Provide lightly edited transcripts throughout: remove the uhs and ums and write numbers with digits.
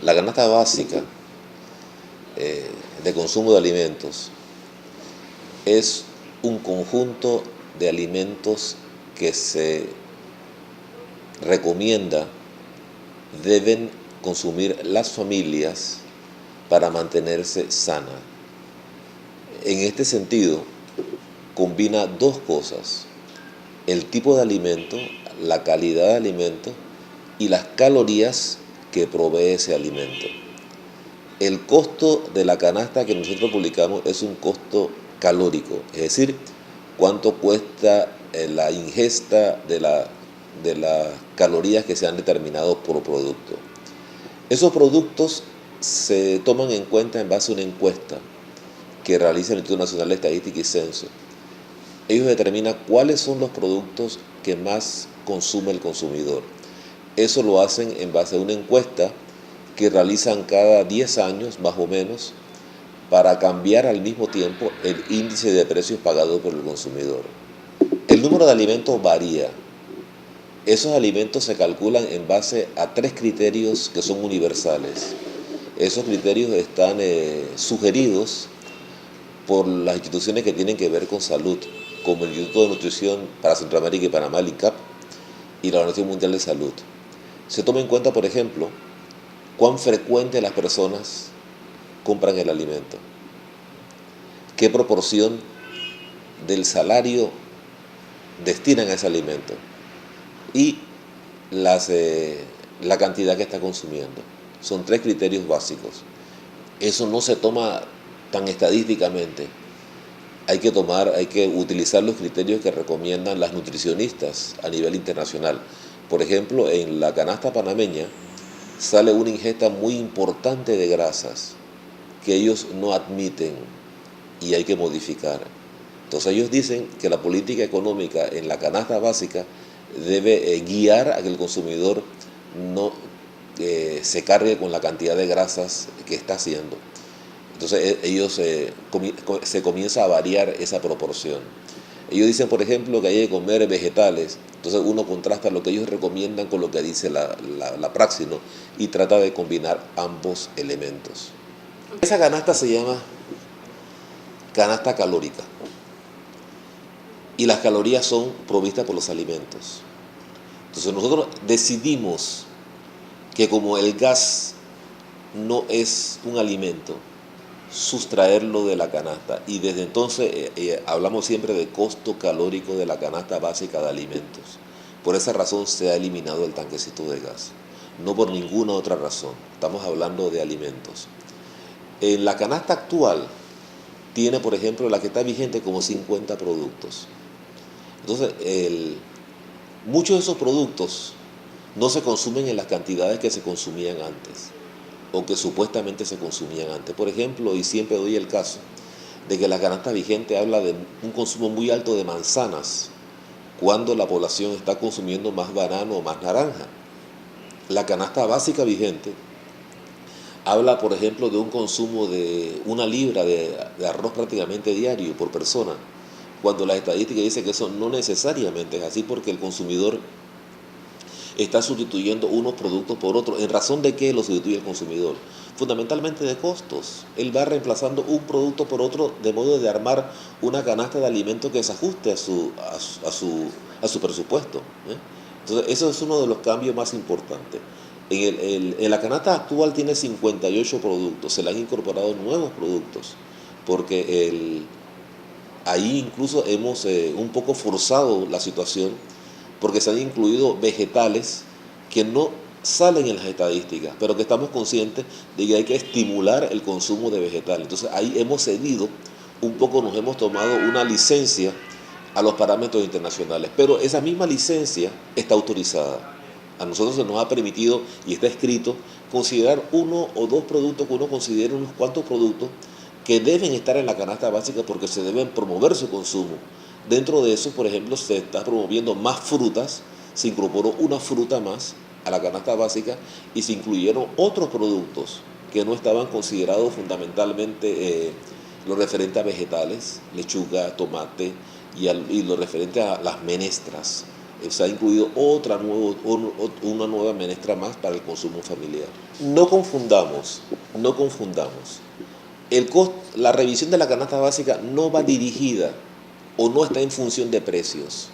La canasta básica de consumo de alimentos es un conjunto de alimentos que se recomienda deben consumir las familias para mantenerse sanas. En este sentido, combina dos cosas: el tipo de alimento, la calidad de alimento y las calorías que provee ese alimento. El costo de la canasta que nosotros publicamos es un costo calórico, es decir, cuánto cuesta la ingesta de las calorías que se han determinado por producto. Esos productos se toman en cuenta en base a una encuesta que realiza el Instituto Nacional de Estadística y Censo. Ellos determinan cuáles son los productos que más consume el consumidor. Eso lo hacen en base a una encuesta que realizan cada 10 años más o menos para cambiar al mismo tiempo el índice de precios pagados por el consumidor. El número de alimentos varía. Esos alimentos se calculan en base a 3 criterios que son universales. Esos criterios están sugeridos por las instituciones que tienen que ver con salud, como el Instituto de Nutrición para Centroamérica y Panamá, el INCAP, y la Organización Mundial de Salud. Se toma en cuenta, por ejemplo, cuán frecuente las personas compran el alimento, qué proporción del salario destinan a ese alimento y la cantidad que está consumiendo. Son 3 criterios básicos. Eso no se toma tan estadísticamente. Hay que utilizar los criterios que recomiendan las nutricionistas a nivel internacional. Por ejemplo, en la canasta panameña sale una ingesta muy importante de grasas que ellos no admiten y hay que modificar. Entonces ellos dicen que la política económica en la canasta básica debe guiar a que el consumidor no se cargue con la cantidad de grasas que está haciendo. Entonces ellos se comienza a variar esa proporción. Ellos dicen, por ejemplo, que hay que comer vegetales. Entonces uno contrasta lo que ellos recomiendan con lo que dice la praxis, ¿no? Y trata de combinar ambos elementos. Esa canasta se llama canasta calórica. Y las calorías son provistas por los alimentos. Entonces nosotros decidimos que como el gas no es un alimento, sustraerlo de la canasta, y desde entonces hablamos siempre de costo calórico de la canasta básica de alimentos. Por esa razón se ha eliminado el tanquecito de gas, no por ninguna otra razón. Estamos hablando de alimentos. En la canasta actual tiene, por ejemplo, la que está vigente, como 50 productos. Entonces muchos de esos productos no se consumen en las cantidades que se consumían antes, o que supuestamente se consumían antes. Por ejemplo, y siempre doy el caso de que la canasta vigente habla de un consumo muy alto de manzanas, cuando la población está consumiendo más banano o más naranja. La canasta básica vigente habla, por ejemplo, de un consumo de 1 libra de arroz prácticamente diario por persona, cuando la estadística dice que eso no necesariamente es así, porque el consumidor está sustituyendo unos productos por otros. ¿En razón de qué lo sustituye el consumidor? Fundamentalmente de costos. Él va reemplazando un producto por otro, de modo de armar una canasta de alimentos que se ajuste a su presupuesto. Entonces, eso es uno de los cambios más importantes. En la canasta actual tiene 58 productos, se le han incorporado nuevos productos, porque ahí incluso hemos un poco forzado la situación, porque se han incluido vegetales que no salen en las estadísticas, pero que estamos conscientes de que hay que estimular el consumo de vegetales. Entonces ahí hemos cedido un poco, nos hemos tomado una licencia a los parámetros internacionales, pero esa misma licencia está autorizada. A nosotros se nos ha permitido, y está escrito, considerar 1 o 2 productos, que uno considere unos cuantos productos que deben estar en la canasta básica porque se deben promover su consumo. Dentro de eso, por ejemplo, se está promoviendo más frutas, se incorporó una fruta más a la canasta básica y se incluyeron otros productos que no estaban considerados, fundamentalmente lo referente a vegetales, lechuga, tomate y lo referente a las menestras. Se ha incluido una nueva menestra más para el consumo familiar. No confundamos, no confundamos. La revisión de la canasta básica no va dirigida o no está en función de precios.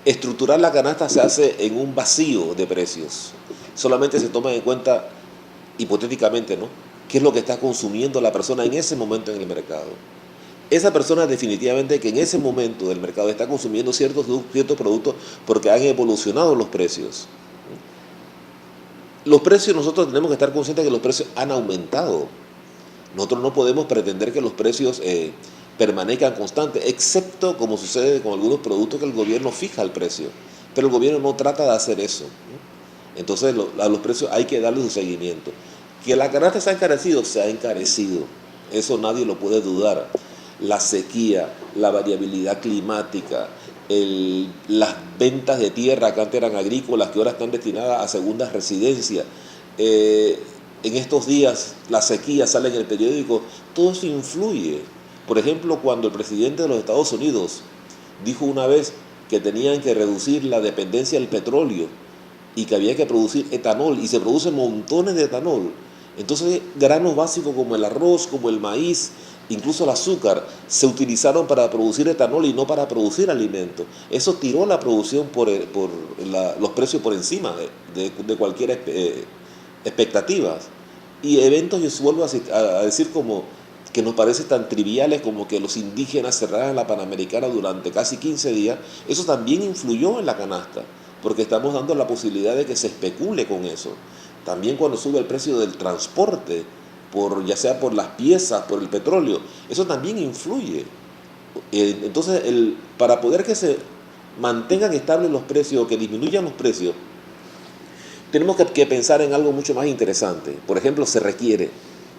Estructurar la canasta se hace en un vacío de precios. Solamente se toma en cuenta, hipotéticamente, ¿no?, qué es lo que está consumiendo la persona en ese momento en el mercado. Esa persona definitivamente que en ese momento del mercado está consumiendo ciertos productos porque han evolucionado los precios. Los precios, nosotros tenemos que estar conscientes de que los precios han aumentado. Nosotros no podemos pretender que los precios permanezcan constantes, excepto como sucede con algunos productos que el gobierno fija el precio. Pero el gobierno no trata de hacer eso. Entonces a los precios hay que darle un seguimiento. Que la canasta se ha encarecido. Eso nadie lo puede dudar. La sequía, la variabilidad climática, las ventas de tierra que antes eran agrícolas, que ahora están destinadas a segundas residencias. En estos días la sequía sale en el periódico, todo eso influye. Por ejemplo, cuando el presidente de los Estados Unidos dijo una vez que tenían que reducir la dependencia del petróleo y que había que producir etanol, y se producen montones de etanol, entonces granos básicos como el arroz, como el maíz, incluso el azúcar, se utilizaron para producir etanol y no para producir alimentos. Eso tiró la producción los precios por encima de cualquier expectativa. Y eventos, yo vuelvo a decir, como que nos parece tan triviales como que los indígenas cerraran la Panamericana durante casi 15 días, eso también influyó en la canasta, porque estamos dando la posibilidad de que se especule con eso. También cuando sube el precio del transporte, ya sea por las piezas, por el petróleo, eso también influye. Entonces, para poder que se mantengan estables los precios o que disminuyan los precios, tenemos que pensar en algo mucho más interesante. Por ejemplo, se requiere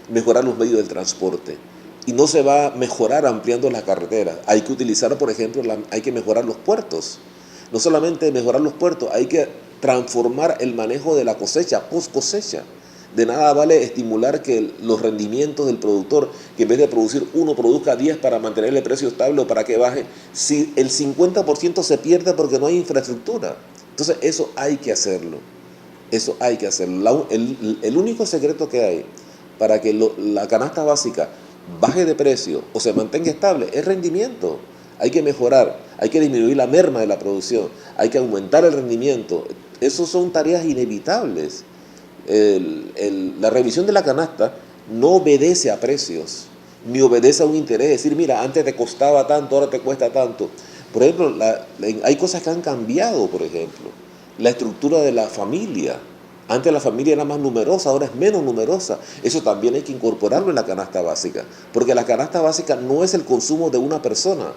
mejorar los medios del transporte y no se va a mejorar ampliando las carreteras. Hay que utilizar, por ejemplo, hay que mejorar los puertos. No solamente mejorar los puertos, hay que transformar el manejo de la cosecha, post cosecha. De nada vale estimular que los rendimientos del productor, que en vez de producir 1, produzca 10 para mantener el precio estable o para que baje, si el 50% se pierde porque no hay infraestructura. Entonces eso hay que hacerlo. Eso hay que hacerlo. El único secreto que hay para que la canasta básica baje de precio o se mantenga estable es rendimiento. Hay que mejorar, hay que disminuir la merma de la producción, hay que aumentar el rendimiento. Esas son tareas inevitables. La revisión de la canasta no obedece a precios, ni obedece a un interés. Es decir, mira, antes te costaba tanto, ahora te cuesta tanto. Por ejemplo, hay cosas que han cambiado, por ejemplo. La estructura de la familia. Antes la familia era más numerosa, ahora es menos numerosa. Eso también hay que incorporarlo en la canasta básica, porque la canasta básica no es el consumo de una persona,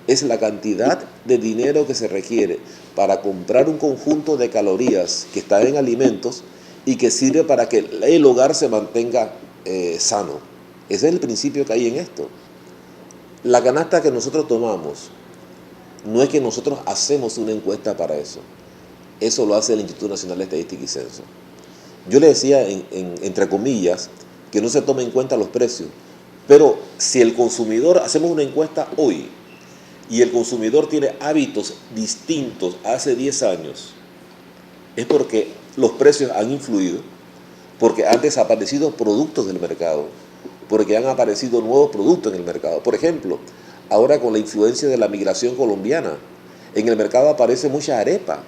es la cantidad de dinero que se requiere para comprar un conjunto de calorías que está en alimentos y que sirve para que el hogar se mantenga sano. Ese es el principio que hay en esto. La canasta que nosotros tomamos, no es que nosotros hacemos una encuesta para eso. Eso lo hace el Instituto Nacional de Estadística y Censo. Yo le decía, entre comillas, que no se toma en cuenta los precios. Pero si el consumidor, hacemos una encuesta hoy, y el consumidor tiene hábitos distintos hace 10 años, es porque los precios han influido, porque han desaparecido productos del mercado, porque han aparecido nuevos productos en el mercado. Por ejemplo, ahora con la influencia de la migración colombiana, en el mercado aparece mucha arepa.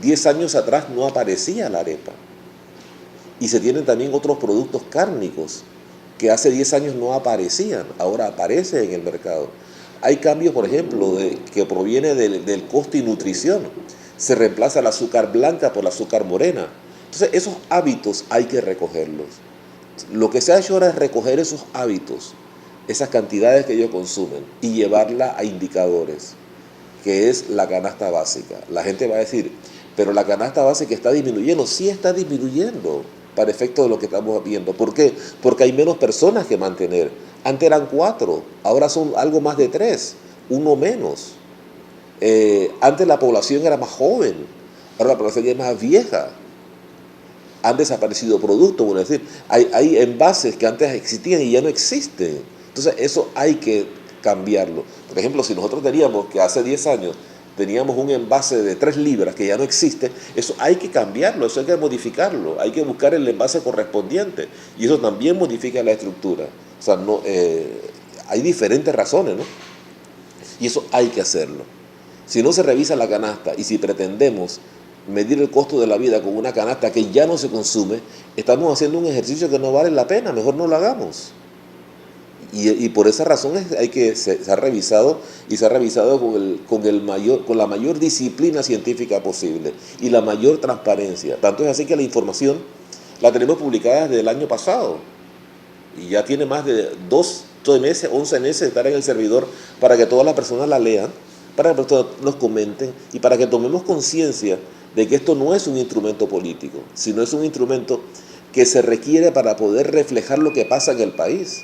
10 años atrás no aparecía la arepa. Y se tienen también otros productos cárnicos que hace 10 años no aparecían, ahora aparecen en el mercado. Hay cambios, por ejemplo, que proviene del costo y nutrición. Se reemplaza el azúcar blanca por la azúcar morena. Entonces, esos hábitos hay que recogerlos. Lo que se ha hecho ahora es recoger esos hábitos, esas cantidades que ellos consumen, y llevarla a indicadores, que es la canasta básica. La gente va a decir, pero la canasta básica está disminuyendo. Sí está disminuyendo para efecto de lo que estamos viendo. ¿Por qué? Porque hay menos personas que mantener. Antes eran 4, ahora son algo más de 3, uno menos. Antes la población era más joven, ahora la población es más vieja. Han desaparecido productos, es decir, hay envases que antes existían y ya no existen. Entonces eso hay que cambiarlo. Por ejemplo, si nosotros teníamos que hace 10 años teníamos un envase de 3 libras que ya no existe, eso hay que cambiarlo, eso hay que modificarlo, hay que buscar el envase correspondiente y eso también modifica la estructura. O sea, no, hay diferentes razones, ¿no? Y eso hay que hacerlo. Si no se revisa la canasta y si pretendemos medir el costo de la vida con una canasta que ya no se consume, estamos haciendo un ejercicio que no vale la pena, mejor no lo hagamos. Y por esa razón se ha revisado y se ha revisado con la mayor disciplina científica posible y la mayor transparencia. Tanto es así que la información la tenemos publicada desde el año pasado y ya tiene más de 12 meses, 11 meses de estar en el servidor para que todas las personas la lean, para que nos comenten y para que tomemos conciencia de que esto no es un instrumento político, sino es un instrumento que se requiere para poder reflejar lo que pasa en el país.